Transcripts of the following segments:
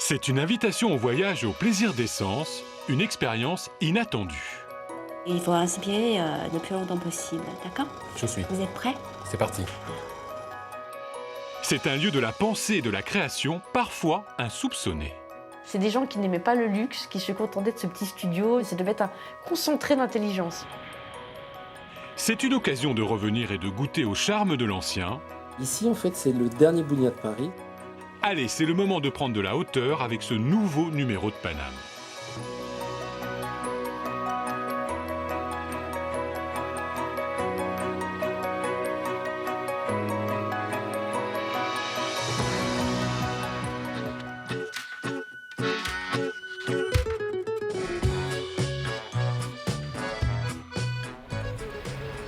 C'est une invitation au voyage et au plaisir d'essence, une expérience inattendue. Il faut inspirer le plus longtemps possible, d'accord? Je suis. Vous êtes prêts? C'est parti. C'est un lieu de la pensée et de la création, parfois insoupçonné. C'est des gens qui n'aimaient pas le luxe, qui se contentaient de ce petit studio. Ça devait être un concentré d'intelligence. C'est une occasion de revenir et de goûter au charme de l'ancien. Ici, en fait, c'est le dernier Bougnat de Paris. Allez, c'est le moment de prendre de la hauteur avec ce nouveau numéro de Paname.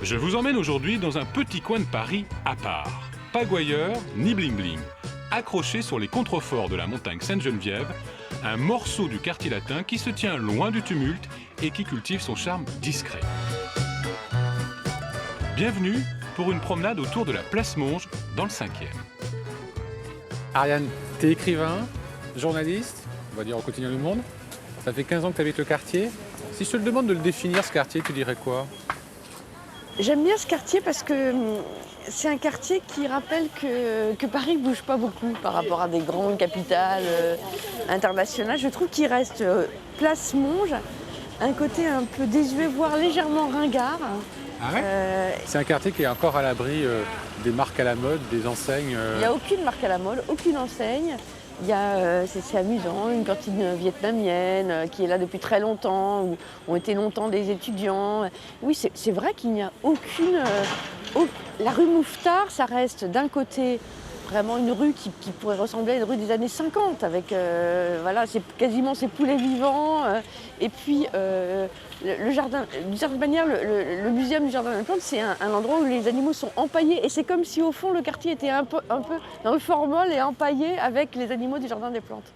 Je vous emmène aujourd'hui dans un petit coin de Paris à part. Pas gouailleur ni bling-bling. Accroché sur les contreforts de la montagne Sainte-Geneviève, un morceau du quartier latin qui se tient loin du tumulte et qui cultive son charme discret. Bienvenue pour une promenade autour de la place Monge dans le 5e. Ariane, t'es écrivain, journaliste, on va dire au quotidien Le Monde. Ça fait 15 ans que tu habites le quartier. Si je te le demande de le définir, ce quartier, tu dirais quoi? J'aime bien ce quartier parce que c'est un quartier qui rappelle que Paris ne bouge pas beaucoup par rapport à des grandes capitales internationales. Je trouve qu'il reste place Monge, un côté un peu désuet, voire légèrement ringard. Ah ouais C'est un quartier qui est encore à l'abri des marques à la mode, des enseignes. Il n'y a aucune marque à la mode, aucune enseigne. Il y a, c'est amusant, une cantine vietnamienne qui est là depuis très longtemps, où ont été longtemps des étudiants. Oui, c'est vrai qu'il n'y a aucune... La rue Mouffetard, ça reste d'un côté vraiment une rue qui pourrait ressembler à une rue des années 50, avec voilà, c'est quasiment ces poulets vivants. Et puis le jardin du jardin de Bagnères, le muséum du jardin des plantes, c'est un endroit où les animaux sont empaillés. Et c'est comme si au fond le quartier était un peu dans le formol et empaillé avec les animaux du jardin des plantes.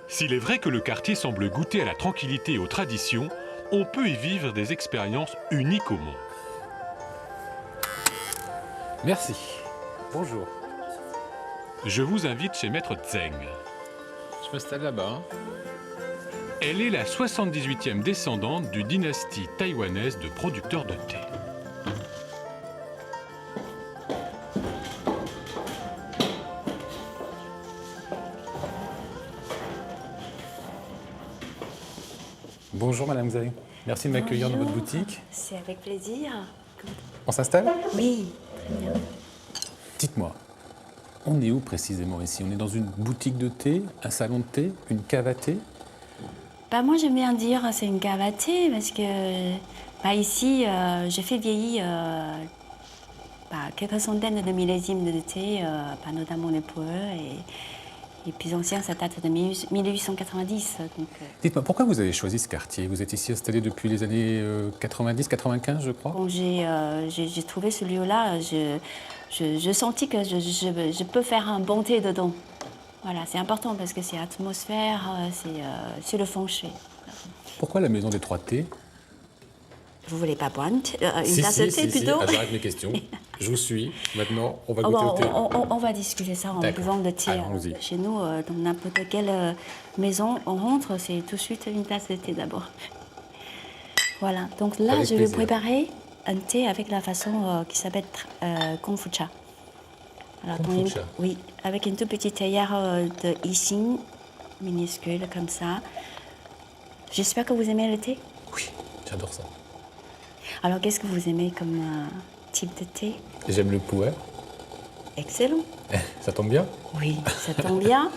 S'il est vrai que le quartier semble goûter à la tranquillité et aux traditions, on peut y vivre des expériences uniques au monde. Merci. Bonjour. Je vous invite chez Maître Tseng. Je m'installe là-bas. Elle est la 78e descendante d'une dynastie taïwanaise de producteurs de thé. Bonjour Madame Xavier. Merci de m'accueillir dans votre Bonjour. boutique. C'est avec plaisir. On s'installe? Oui, très bien. Dites-moi, on est où précisément ici? On est dans une boutique de thé, un salon de thé, une cave à thé? Bah, moi, j'aime bien dire c'est une cave à thé parce que ici, j'ai fait vieillir quelques centaines de millésimes de thé, notamment les puereux. Et plus ancien, ça date de 1890. Donc, Dites-moi, pourquoi vous avez choisi ce quartier? Vous êtes ici installé depuis les années 90-95, je crois? quand j'ai trouvé ce lieu-là, je sentis que je peux faire un bon thé dedans. Voilà, c'est important parce que c'est l'atmosphère, c'est le feng shui. Pourquoi la maison des trois thés? Vous voulez pas boire une tasse de thé plutôt? Ah, j'arrête mes questions. Je vous suis. Maintenant, on va Oh, goûter bon, au thé. on va discuter ça en D'accord. buvant le thé. Allons-y. Chez nous, dans n'importe quelle maison, on rentre, c'est tout de suite une tasse de thé d'abord. Voilà, donc là, Avec je vais plaisir. préparer un thé avec la façon qui s'appelle kombucha. Alors, Kombucha. oui, avec une toute petite théière de Issing, minuscule comme ça. J'espère que vous aimez le thé. Oui, j'adore ça. Alors, qu'est-ce que vous aimez comme type de thé? J'aime le puer. Excellent. Ça tombe bien. Oui, ça tombe bien.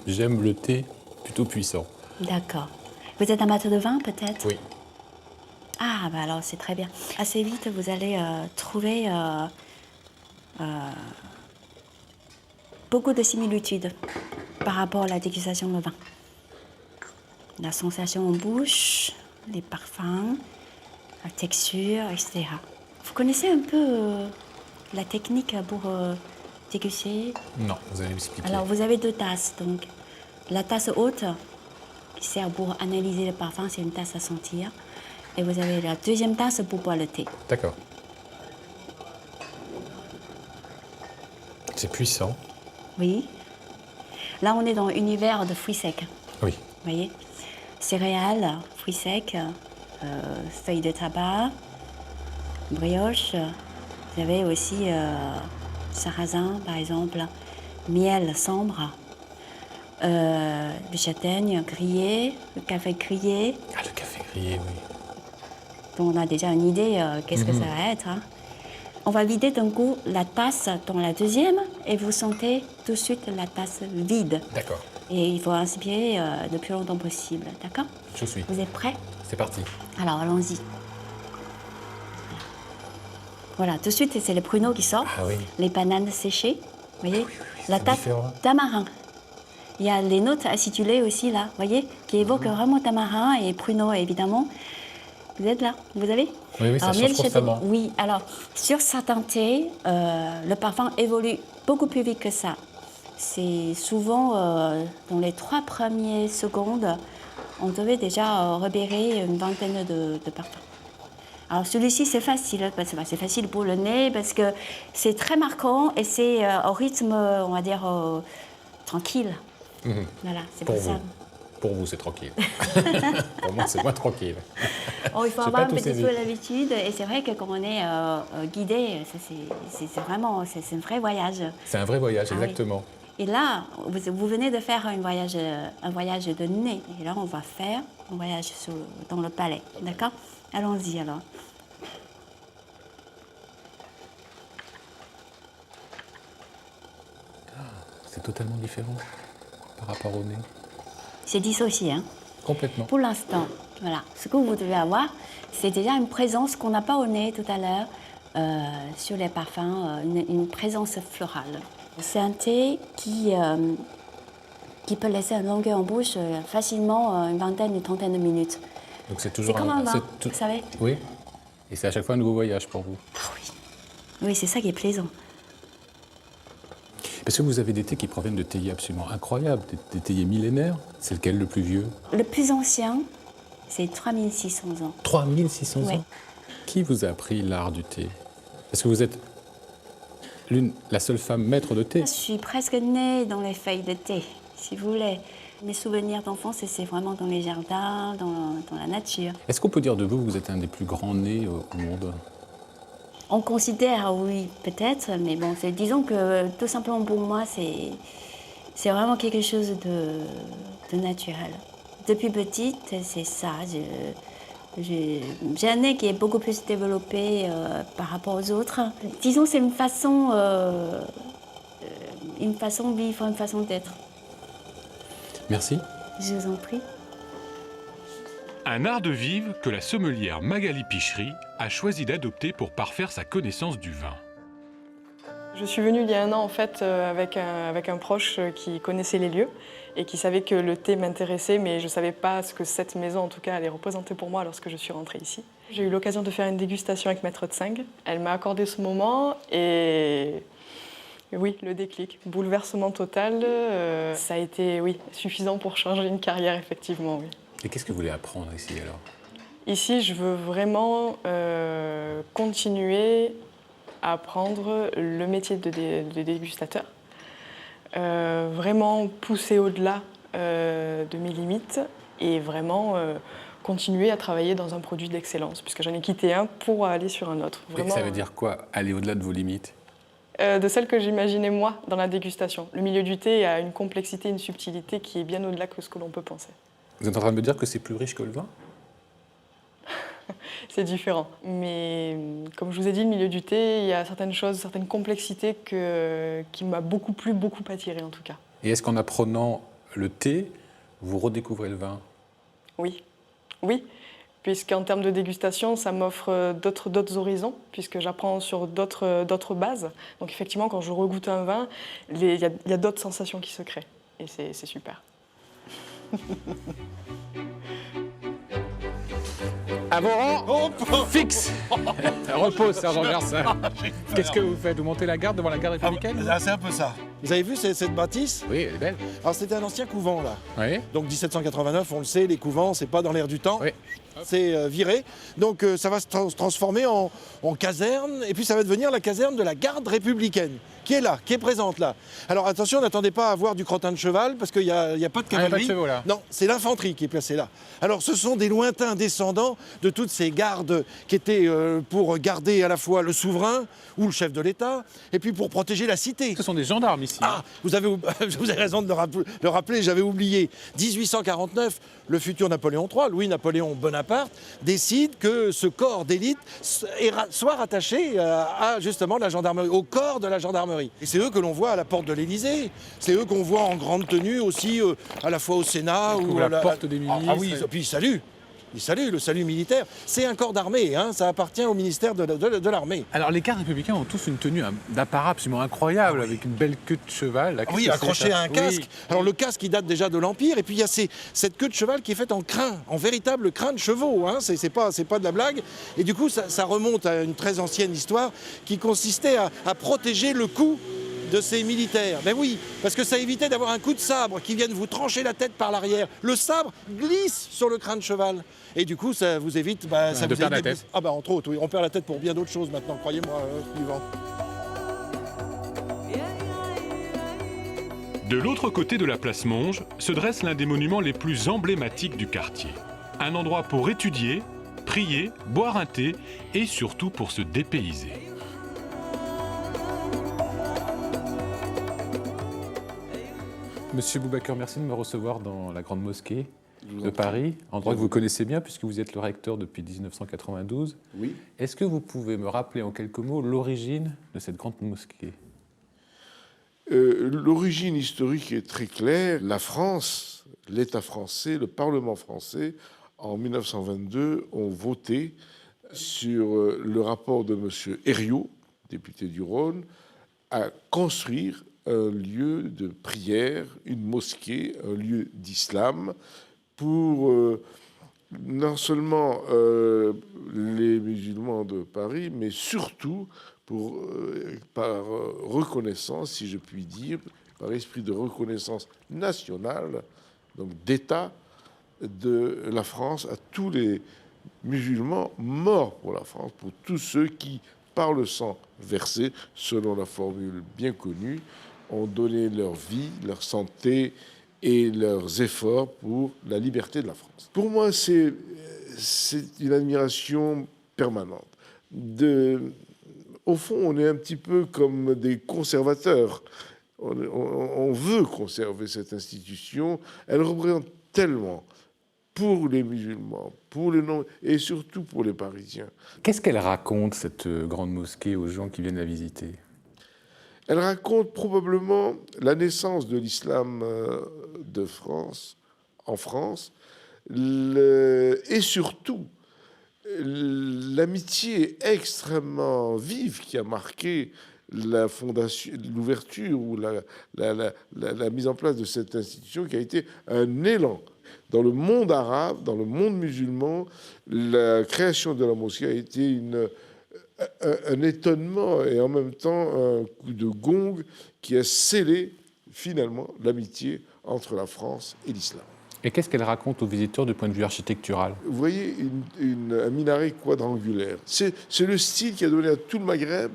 J'aime le thé plutôt puissant. D'accord. Vous êtes amateur de vin, peut-être? Oui. Ah, bah alors c'est très bien. Assez vite, vous allez trouver beaucoup de similitudes par rapport à la dégustation de vin. La sensation en bouche, les parfums, la texture, etc. Vous connaissez un peu la technique pour déguster? Non, vous allez m'expliquer. Alors, vous avez deux tasses. Donc, la tasse haute, qui sert pour analyser le parfum, c'est une tasse à sentir. Et vous avez la deuxième tasse pour boire le thé. D'accord. C'est puissant. Oui. Là, on est dans l'univers de fruits secs. Oui. Vous voyez, céréales, fruits secs, feuilles de tabac, brioche. Vous avez aussi sarrasin, par exemple, miel sombre, du châtaigne grillé, le café grillé. Ah, le café grillé, oui. Donc on a déjà une idée qu'est-ce que ça va être. Hein. On va vider d'un coup la tasse dans la deuxième et vous sentez tout de suite la tasse vide. D'accord, Et il faut inspirer le plus longtemps possible, d'accord? je suis. Vous êtes prêts? C'est parti. Alors allons-y. Voilà, tout de suite c'est les pruneaux qui sortent, Ah oui. les bananes séchées, vous voyez? La c'est tasse différent. tamarin. Il y a les notes acidulées aussi là, vous voyez, qui évoquent vraiment tamarin et pruneaux évidemment. Vous êtes là? Vous avez? Oui, oui, ça Alors, change miel châtaigne. constamment. Oui, alors sur certains thés, le parfum évolue beaucoup plus vite que ça. C'est souvent dans les 3 premières secondes, on devait déjà repérer une vingtaine de parfums. Alors celui-ci c'est facile, parce que c'est facile pour le nez parce que c'est très marquant et c'est au rythme, on va dire, tranquille. Voilà, c'est pour Pour ça. vous. Pour vous, c'est tranquille. Pour moi, c'est moins tranquille. Oh, il faut J'ai avoir pas un tout petit saisi. peu l'habitude et c'est vrai que quand on est guidé, c'est vraiment c'est un vrai voyage. C'est un vrai voyage, Ah oui. exactement. Et là, vous venez de faire un voyage de nez. Et là, on va faire un voyage dans le palais. D'accord? Allons-y alors. C'est totalement différent par rapport au nez. C'est dissocié, hein? Complètement. Pour l'instant, voilà. Ce que vous devez avoir, c'est déjà une présence qu'on n'a pas au nez tout à l'heure sur les parfums, une présence florale. C'est un thé qui peut laisser une longueur en bouche facilement une vingtaine, une trentaine de minutes. Donc c'est C'est toujours comme un vin, c'est tout- vous savez? Oui. Et c'est à chaque fois un nouveau voyage pour vous. Ah oui. Oui, c'est ça qui est plaisant. Parce que vous avez des thés qui proviennent de théiers absolument incroyables, des théiers millénaires. C'est lequel le plus vieux? Le plus ancien, c'est 3600 ans. 3600 Ouais. ans. Qui vous a appris l'art du thé? Parce que vous êtes la seule femme maître de thé. Je suis presque née dans les feuilles de thé, si vous voulez. Mes souvenirs d'enfance, c'est vraiment dans les jardins, dans la nature. Est-ce qu'on peut dire de vous que vous êtes un des plus grands nés au monde? On considère, oui, peut-être, mais bon, disons que tout simplement pour moi, c'est vraiment quelque chose de naturel. Depuis petite, c'est ça. J'ai un nez qui est beaucoup plus développé par rapport aux autres. Disons, c'est une façon de vivre, une façon d'être. Merci. Je vous en prie. Un art de vivre que la sommelière Magali Pichery a choisi d'adopter pour parfaire sa connaissance du vin. Je suis venue il y a 1 an en fait avec un proche qui connaissait les lieux et qui savait que le thé m'intéressait, mais je ne savais pas ce que cette maison en tout cas allait représenter pour moi lorsque je suis rentrée ici. J'ai eu l'occasion de faire une dégustation avec Maître Tseng. Elle m'a accordé ce moment et oui, le déclic, bouleversement total, ça a été suffisant pour changer une carrière effectivement. Oui. Et qu'est-ce que vous voulez apprendre ici alors? Ici, je veux vraiment continuer à apprendre le métier de dégustateur, vraiment pousser au-delà de mes limites et vraiment continuer à travailler dans un produit d'excellence, puisque j'en ai quitté un pour aller sur un autre. Et Vraiment, ça veut dire quoi, aller au-delà de vos limites? de celle que j'imaginais moi dans la dégustation. Le milieu du thé a une complexité, une subtilité qui est bien au-delà que ce que l'on peut penser. Vous êtes en train de me dire que c'est plus riche que le vin? C'est différent. Mais comme je vous ai dit, le milieu du thé, il y a certaines choses, certaines complexités qui m'a beaucoup plu, beaucoup attiré en tout cas. Et est-ce qu'en apprenant le thé, vous redécouvrez le vin? Oui, oui. Puisqu'en termes de dégustation, ça m'offre d'autres horizons, puisque j'apprends sur d'autres bases. Donc effectivement, quand je regoute un vin, il y a d'autres sensations qui se créent. Et c'est super. À vos rangs, fixe. Repose, sergent Garcin. Qu'est-ce que vous faites? Vous montez la garde devant la garde républicaine? Ah, c'est un peu ça. Vous avez vu cette bâtisse? Oui, elle est belle. Alors c'était un ancien couvent là. Oui. Donc 1789, on le sait, les couvents, c'est pas dans l'air du temps. Oui. C'est viré. Donc ça va se transformer en caserne et puis ça va devenir la caserne de la garde républicaine. qui est là, qui est présente là. Alors attention, n'attendez pas à voir du crottin de cheval, parce qu'il n'y a pas de Ah, il y a pas de cavalerie. chevaux, là. Non, c'est l'infanterie qui est placée là. Alors ce sont des lointains descendants de toutes ces gardes qui étaient pour garder à la fois le souverain ou le chef de l'État, et puis pour protéger la cité. Ce sont des gendarmes ici. Ah, vous avez raison de le rappeler, j'avais oublié. 1849, le futur Napoléon III, Louis-Napoléon Bonaparte, décide que ce corps d'élite soit rattaché à justement la gendarmerie, au corps de la gendarmerie. Et c'est eux que l'on voit à la porte de l'Élysée. C'est eux qu'on voit en grande tenue aussi, à la fois au Sénat Ils ou couvrent à la porte des ministres. Ah oui, et puis ils saluent. Le salut militaire. C'est un corps d'armée, hein, ça appartient au ministère de l'armée. Alors les gardes républicains ont tous une tenue d'apparat absolument incroyable, avec une belle queue de cheval. Là, Oui, qu'est-ce que c'est, accroché ça? à un casque. Oui. Alors le casque, il date déjà de l'Empire, et puis il y a cette queue de cheval qui est faite en crin, en véritable crin de chevaux. Hein. C'est pas de la blague. Et du coup, ça remonte à une très ancienne histoire qui consistait à protéger le cou de ces militaires. Ben oui, parce que ça évitait d'avoir un coup de sabre qui vienne vous trancher la tête par l'arrière. Le sabre glisse sur le crin de cheval. Et du coup, ça vous évite... ça de vous perdre la évite tête. Ah entre autres, oui. On perd la tête pour bien d'autres choses maintenant, croyez-moi, Yvan. De l'autre côté de la place Monge se dresse l'un des monuments les plus emblématiques du quartier. Un endroit pour étudier, prier, boire un thé et surtout pour se dépayser. Monsieur Boubacar, merci de me recevoir dans la Grande Mosquée de Paris, endroit que vous connaissez bien puisque vous êtes le recteur depuis 1992. Oui. Est-ce que vous pouvez me rappeler en quelques mots l'origine de cette Grande Mosquée? L'origine historique est très claire. La France, l'État français, le Parlement français, en 1922, ont voté sur le rapport de M. Herriot, député du Rhône, à construire un lieu de prière, une mosquée, un lieu d'islam, pour non seulement les musulmans de Paris, mais surtout par reconnaissance, si je puis dire, par esprit de reconnaissance nationale, donc d'État, de la France à tous les musulmans morts pour la France, pour tous ceux qui, par le sang versé, selon la formule bien connue, ont donné leur vie, leur santé et leurs efforts pour la liberté de la France. Pour moi, c'est une admiration permanente. Au fond, on est un petit peu comme des conservateurs. On veut conserver cette institution. Elle représente tellement pour les musulmans, pour les non, et surtout pour les Parisiens. Qu'est-ce qu'elle raconte, cette grande mosquée, aux gens qui viennent la visiter? Elle raconte probablement la naissance de l'islam de France, en France, et surtout l'amitié extrêmement vive qui a marqué la fondation, l'ouverture ou la mise en place de cette institution, qui a été un élan. Dans le monde arabe, dans le monde musulman, la création de la mosquée a été un étonnement et en même temps un coup de gong qui a scellé finalement l'amitié entre la France et l'islam. Et qu'est-ce qu'elle raconte aux visiteurs du point de vue architectural? Vous voyez un minaret quadrangulaire. C'est le style qui a donné à tout le Maghreb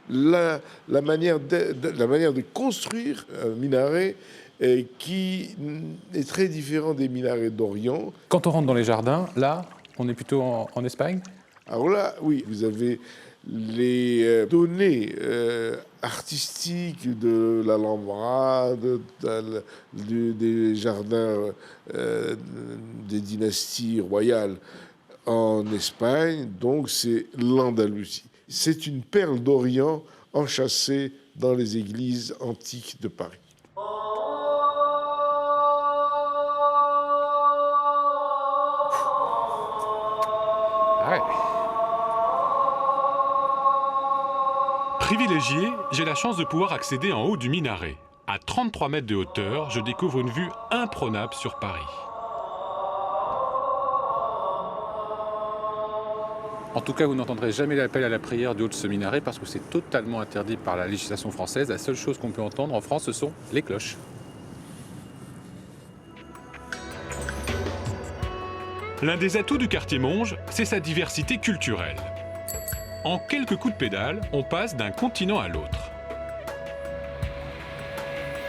la manière de construire un minaret qui est très différent des minarets d'Orient. Quand on rentre dans les jardins, là, on est plutôt en Espagne? Alors là, oui, vous avez les données artistiques de l'Alhambra, des jardins des dynasties royales en Espagne, donc c'est l'Andalousie. C'est une perle d'Orient enchâssée dans les églises antiques de Paris. Ah ouais. Privilégié, j'ai la chance de pouvoir accéder en haut du minaret. À 33 mètres de hauteur, je découvre une vue imprenable sur Paris. En tout cas, vous n'entendrez jamais l'appel à la prière du haut de ce minaret parce que c'est totalement interdit par la législation française. La seule chose qu'on peut entendre en France, ce sont les cloches. L'un des atouts du quartier Monge, c'est sa diversité culturelle. En quelques coups de pédale, on passe d'un continent à l'autre.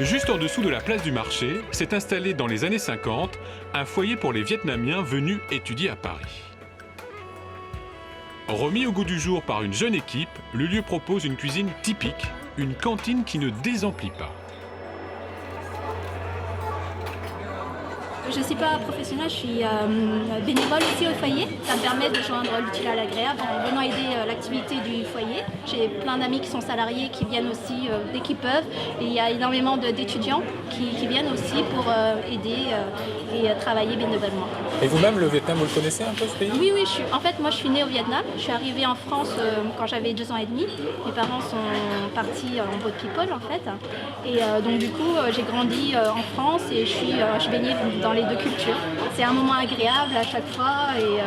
Juste en dessous de la place du marché, s'est installé dans les années 50 un foyer pour les Vietnamiens venus étudier à Paris. Remis au goût du jour par une jeune équipe, le lieu propose une cuisine typique, une cantine qui ne désemplit pas. Je ne suis pas professionnelle, je suis bénévole aussi au foyer. Ça me permet de joindre l'utile à l'agréable en venant aider l'activité du foyer. J'ai plein d'amis qui sont salariés qui viennent aussi dès qu'ils peuvent. Et il y a énormément d'étudiants qui viennent aussi pour aider et travailler bénévolement. Et vous-même, le Vietnam, vous le connaissez un peu ce pays? Oui, en fait, moi je suis née au Vietnam. Je suis arrivée en France quand j'avais 2 ans et demi. Mes parents sont partis en boat people en fait. Et donc du coup, j'ai grandi en France et je baignais dans les deux cultures. C'est un moment agréable à chaque fois et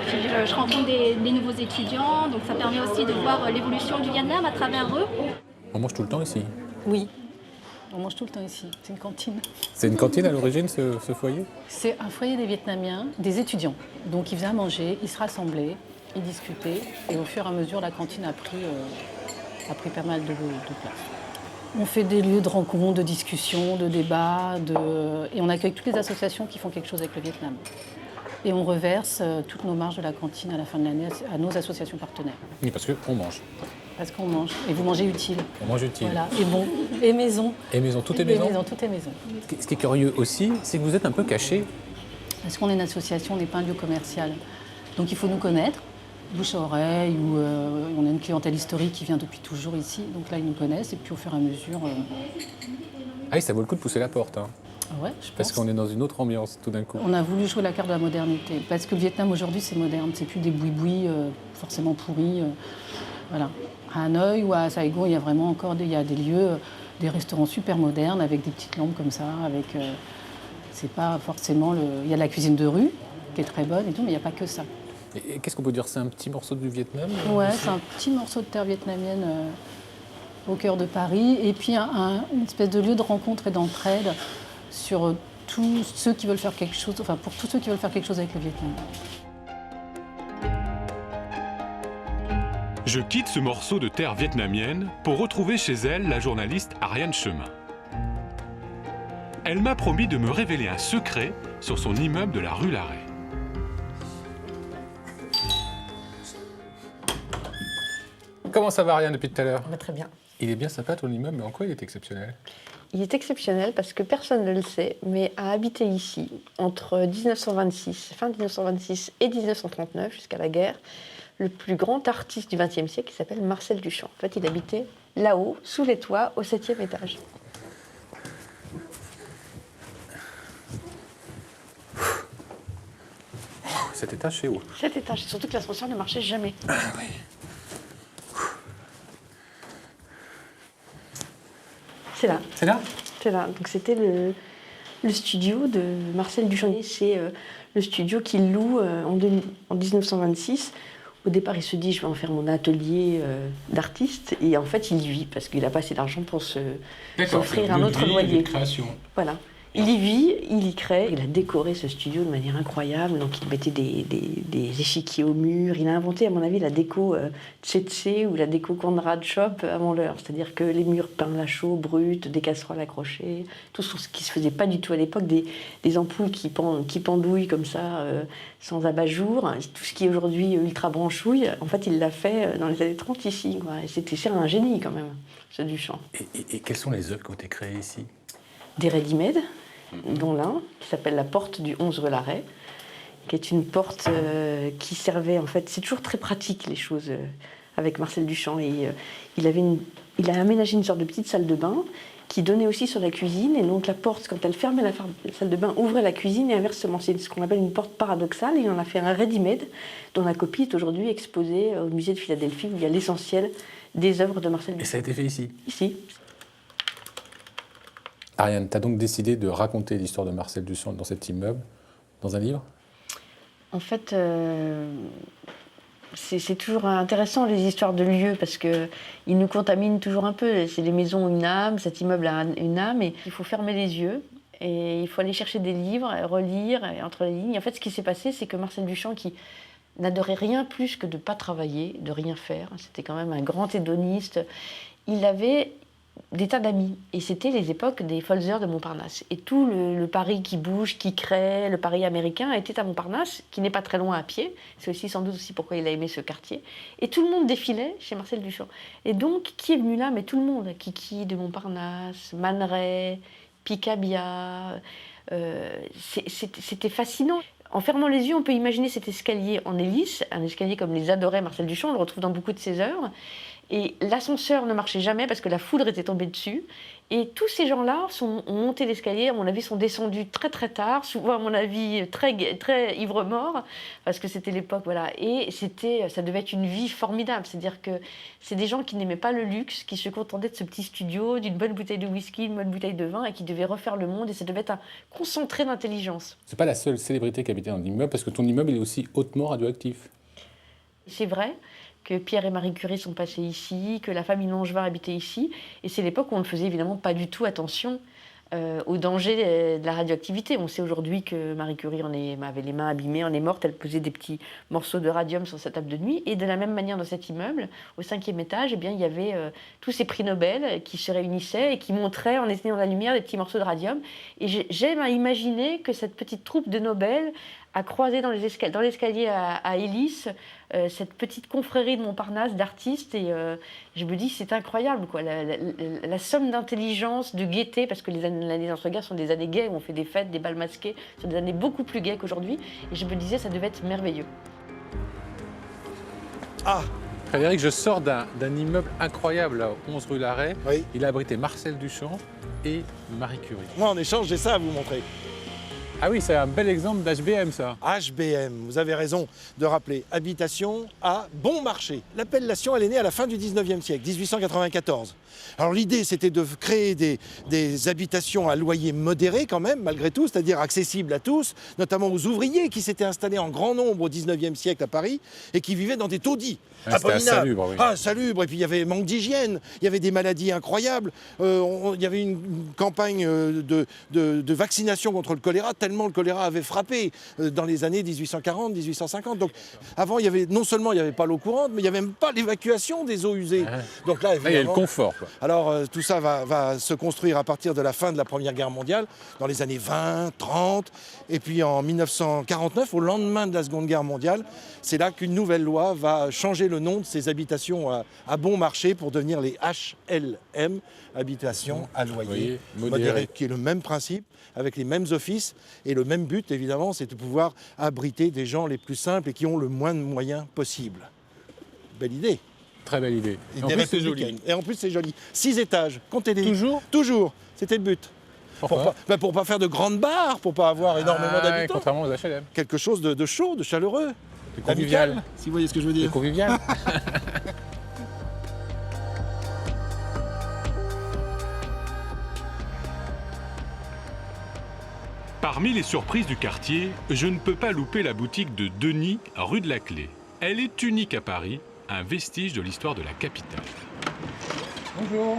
puis je rencontre des nouveaux étudiants, donc ça permet aussi de voir l'évolution du Vietnam à travers eux. On mange tout le temps ici? Oui, on mange tout le temps ici. C'est une cantine. C'est une cantine à l'origine, ce foyer? C'est un foyer des Vietnamiens, des étudiants. Donc ils venaient à manger, ils se rassemblaient, ils discutaient et au fur et à mesure, la cantine a pris pas mal de place. On fait des lieux de rencontres, de discussions, de débats, et on accueille toutes les associations qui font quelque chose avec le Vietnam. Et on reverse toutes nos marges de la cantine à la fin de l'année à nos associations partenaires. Oui, parce qu'on mange. Parce qu'on mange. Et vous mangez utile. On mange utile. Voilà. Et bon. Et maison. Et maison, tout est maison? Tout est maison. Ce qui est curieux aussi, c'est que vous êtes un peu caché. Parce qu'on est une association, on n'est pas un lieu commercial. Donc il faut nous connaître. Bouche à oreille, ou on a une clientèle historique qui vient depuis toujours ici, donc là ils nous connaissent et puis au fur et à mesure... Ah oui, ça vaut le coup de pousser la porte. Hein. Ouais, je pense. Parce qu'on est dans une autre ambiance tout d'un coup. On a voulu jouer la carte de la modernité, parce que le Vietnam aujourd'hui c'est moderne, c'est plus des boui-boui forcément pourris. Voilà. À Hanoï ou à Saigon, il y a vraiment encore il y a des lieux, des restaurants super modernes avec des petites lampes comme ça, avec... c'est pas forcément il y a la cuisine de rue qui est très bonne et tout, mais il n'y a pas que ça. Et qu'est-ce qu'on peut dire? C'est un petit morceau du Vietnam? Ouais, c'est un petit morceau de terre vietnamienne au cœur de Paris. Et puis une espèce de lieu de rencontre et d'entraide sur tous ceux qui veulent faire quelque chose, enfin pour tous ceux qui veulent faire quelque chose avec le Vietnam. Je quitte ce morceau de terre vietnamienne pour retrouver chez elle la journaliste Ariane Chemin. Elle m'a promis de me révéler un secret sur son immeuble de la rue Larrey. Comment ça va, Ariane, depuis tout à l'heure? Très bien. Il est bien sympa ton immeuble, mais en quoi il est exceptionnel? Il est exceptionnel parce que personne ne le sait, mais a habité ici entre 1926, fin 1926 et 1939, jusqu'à la guerre, le plus grand artiste du XXe siècle qui s'appelle Marcel Duchamp. En fait, il habitait là-haut, sous les toits, au 7e étage. Cet étage, c'est haut. Cet étage, surtout que l'ascenseur ne marchait jamais. Ah oui. C'est là. C'est là? C'est là. Donc c'était le studio de Marcel Duchamp. C'est le studio qu'il loue en 1926. Au départ, il se dit, je vais en faire mon atelier d'artiste. Et en fait, il y vit parce qu'il n'a pas assez d'argent pour s'offrir un autre loyer. Création. Voilà. Il y vit, il y crée. Il a décoré ce studio de manière incroyable. Donc, il mettait des échiquiers au mur. Il a inventé, à mon avis, la déco Tsetse ou la déco Conrad Shop avant l'heure. C'est-à-dire que les murs peints à chaud, bruts, des casseroles accrochées, tout ce qui se faisait pas du tout à l'époque, des ampoules qui pendouillent comme ça, sans abat-jour. Tout ce qui est aujourd'hui ultra branchouille, en fait, il l'a fait dans les années 30 ici, quoi. Et c'est un génie, quand même, ce Duchamp. Et quelles sont les œuvres qui ont été créées ici? Des ready-made, dont l'un qui s'appelle la porte du 11 rue Larrey, qui est une porte qui servait, en fait, c'est toujours très pratique les choses avec Marcel Duchamp. Et il a aménagé une sorte de petite salle de bain qui donnait aussi sur la cuisine. Et donc la porte, quand elle fermait la salle de bain, ouvrait la cuisine et inversement. C'est ce qu'on appelle une porte paradoxale. Et il en a fait un ready-made dont la copie est aujourd'hui exposée au musée de Philadelphie où il y a l'essentiel des œuvres de Marcel Duchamp. Et ça a été fait ici? Ici. Ariane, tu as donc décidé de raconter l'histoire de Marcel Duchamp dans cet immeuble, dans un livre? En fait, c'est toujours intéressant les histoires de lieux parce qu'ils nous contaminent toujours un peu. C'est des maisons ont une âme, cet immeuble a une âme et il faut fermer les yeux et il faut aller chercher des livres, relire entre les lignes. En fait, ce qui s'est passé, c'est que Marcel Duchamp, qui n'adorait rien plus que de ne pas travailler, de rien faire, c'était quand même un grand hédoniste, il avait des tas d'amis. Et c'était les époques des Folzer de Montparnasse. Et tout le Paris qui bouge, qui crée, le Paris américain était à Montparnasse, qui n'est pas très loin à pied. C'est aussi sans doute aussi pourquoi il a aimé ce quartier. Et tout le monde défilait chez Marcel Duchamp. Et donc, qui est venu là? Mais tout le monde. Kiki de Montparnasse, Man Ray, Picabia. C'était fascinant. En fermant les yeux, on peut imaginer cet escalier en hélice, un escalier comme les adorait Marcel Duchamp, on le retrouve dans beaucoup de ses œuvres. Et l'ascenseur ne marchait jamais parce que la foudre était tombée dessus. Et tous ces gens-là ont monté l'escalier, à mon avis, sont descendus très très tard, souvent à mon avis très ivre-mort, parce que c'était l'époque, voilà. Et ça devait être une vie formidable, c'est-à-dire que c'est des gens qui n'aimaient pas le luxe, qui se contentaient de ce petit studio, d'une bonne bouteille de whisky, une bonne bouteille de vin, et qui devaient refaire le monde, et ça devait être un concentré d'intelligence. C'est pas la seule célébrité qui habitait dans l'immeuble, parce que ton immeuble il est aussi hautement radioactif. C'est vrai que Pierre et Marie Curie sont passés ici, que la famille Langevin habitait ici. Et c'est l'époque où on ne faisait évidemment pas du tout attention au danger de la radioactivité. On sait aujourd'hui que Marie Curie avait les mains abîmées, en est morte, elle posait des petits morceaux de radium sur sa table de nuit. Et de la même manière, dans cet immeuble, au 5e étage, eh bien, il y avait tous ces prix Nobel qui se réunissaient et qui montraient, en éteignant la lumière, des petits morceaux de radium. Et j'aime à imaginer que cette petite troupe de Nobel a croisé dans l'escalier à hélice cette petite confrérie de Montparnasse d'artistes. Et je me dis, c'est incroyable, quoi, la somme d'intelligence, de gaieté, parce que les années d'entre-guerres sont des années gaies, où on fait des fêtes, des bals masqués, sont des années beaucoup plus gaies qu'aujourd'hui. Et je me disais, ça devait être merveilleux. Ah, Frédéric, je sors d'un immeuble incroyable, là, 11 rue Larrey. Oui. Il a abrité Marcel Duchamp et Marie Curie. Moi, en échange, j'ai ça à vous montrer. Ah oui, c'est un bel exemple d'HBM, ça. HBM, vous avez raison de rappeler. Habitation à bon marché. L'appellation, elle est née à la fin du 19e siècle, 1894. Alors l'idée, c'était de créer des habitations à loyer modéré quand même, malgré tout, c'est-à-dire accessibles à tous, notamment aux ouvriers qui s'étaient installés en grand nombre au 19e siècle à Paris et qui vivaient dans des taudis. C'était insalubre, oui. Ah, salubre, et puis il y avait manque d'hygiène, il y avait des maladies incroyables, il y avait une campagne de vaccination contre le choléra, tellement le choléra avait frappé dans les années 1840, 1850. Donc avant, non seulement il n'y avait pas l'eau courante, mais il n'y avait même pas l'évacuation des eaux usées. Donc là, il y a le confort, quoi. Alors tout ça va se construire à partir de la fin de la Première Guerre mondiale, dans les années 20, 30, et puis en 1949, au lendemain de la Seconde Guerre mondiale, c'est là qu'une nouvelle loi va changer le nom de ces habitations à bon marché pour devenir les HLM, habitations à loyer modéré, qui est le même principe, avec les mêmes offices, et le même but, évidemment, c'est de pouvoir abriter des gens les plus simples et qui ont le moins de moyens possible. Belle idée. Très belle idée. Et en plus, c'est joli. Et en plus, c'est joli. 6 étages, comptez-les. Toujours ? Toujours. C'était le but. Pourquoi ? Pour pas faire de grandes barres, pour pas avoir énormément d'habitants. Contrairement aux HLM. Quelque chose de chaud, de chaleureux. De convivial. Amical, si vous voyez ce que je veux dire. De convivial. Parmi les surprises du quartier, je ne peux pas louper la boutique de Denis, rue de la Clé. Elle est unique à Paris, un vestige de l'histoire de la capitale. Bonjour.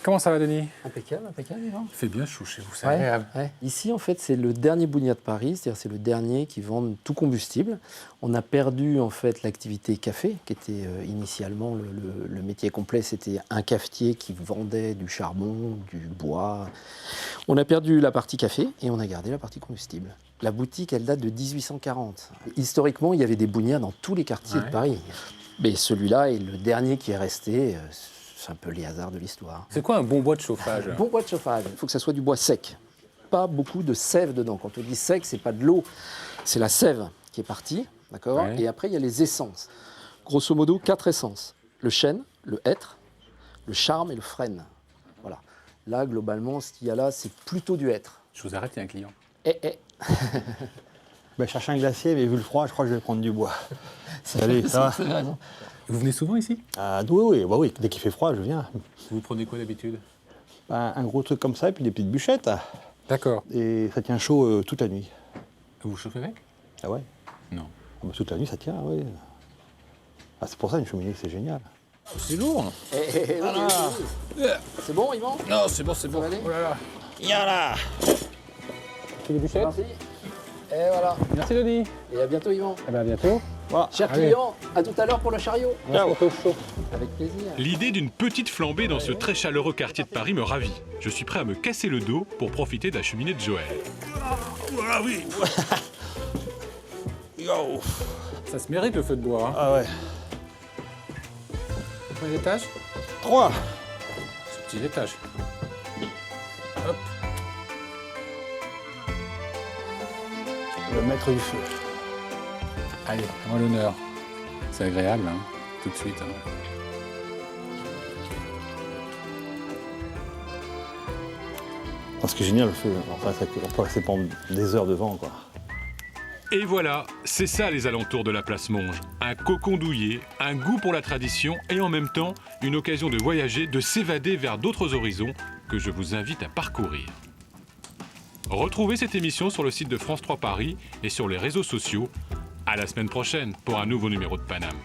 Comment ça va, Denis ? Impeccable, impeccable, Yvan. Il fait bien chaud chez vous, c'est Ouais, agréable. ouais. Ici, en fait, c'est le dernier Bougna de Paris, c'est-à-dire c'est le dernier qui vend tout combustible. On a perdu, en fait, l'activité café, qui était initialement le métier complet. C'était un cafetier qui vendait du charbon, du bois. On a perdu la partie café et on a gardé la partie combustible. La boutique, elle date de 1840. Historiquement, il y avait des Bougnas dans tous les quartiers de Paris. Mais celui-là est le dernier qui est resté. C'est un peu les hasards de l'histoire. C'est quoi un bon bois de chauffage ? Un bon bois de chauffage, il faut que ça soit du bois sec. Pas beaucoup de sève dedans. Quand on dit sec, c'est pas de l'eau, c'est la sève qui est partie, d'accord ? Ouais. Et après, il y a les essences. Grosso modo, 4 essences. Le chêne, le hêtre, le charme et le frêne. Voilà. Là, globalement, ce qu'il y a là, c'est plutôt du hêtre. Je vous arrête, il y a un client. Je cherche un glacier, mais vu le froid, je crois que je vais prendre du bois. Salut, ça va ? Vous venez souvent ici ? Oui, dès qu'il fait froid, je viens. Vous prenez quoi d'habitude ? Un gros truc comme ça, et puis des petites bûchettes. D'accord. Et ça tient chaud toute la nuit. Vous chauffez avec ? Ah ouais ? Non. Toute la nuit, ça tient, oui. Ah, c'est pour ça, une cheminée, c'est génial. C'est lourd. C'est bon, Yvan ? Non, c'est bon, c'est bon. Allez. Oh là là. Yala ! C'est des bûchettes ? Merci. Et voilà. Merci, Denis. Et à bientôt, Yvan. Eh bien, à bientôt. Voilà. Chers Allez. clients, à tout à l'heure pour le chariot. Ciao. Avec plaisir. L'idée d'une petite flambée dans ce très chaleureux quartier de Paris me ravit. Je suis prêt à me casser le dos pour profiter de la cheminée de Joël. Ah oui. Yo. Ça se mérite le feu de bois. Hein. Ah ouais. Combien d'étages 3. Petit étage. Hop. Le maître du feu. Allez, à moi l'honneur. C'est agréable, hein, tout de suite. Hein. Ce qui est génial, le feu, enfin, c'est qu'on peut rester pendant des heures devant, quoi. Et voilà, c'est ça les alentours de la place Monge. Un cocon douillet, un goût pour la tradition et en même temps une occasion de voyager, de s'évader vers d'autres horizons que je vous invite à parcourir. Retrouvez cette émission sur le site de France 3 Paris et sur les réseaux sociaux. À la semaine prochaine pour un nouveau numéro de Paname.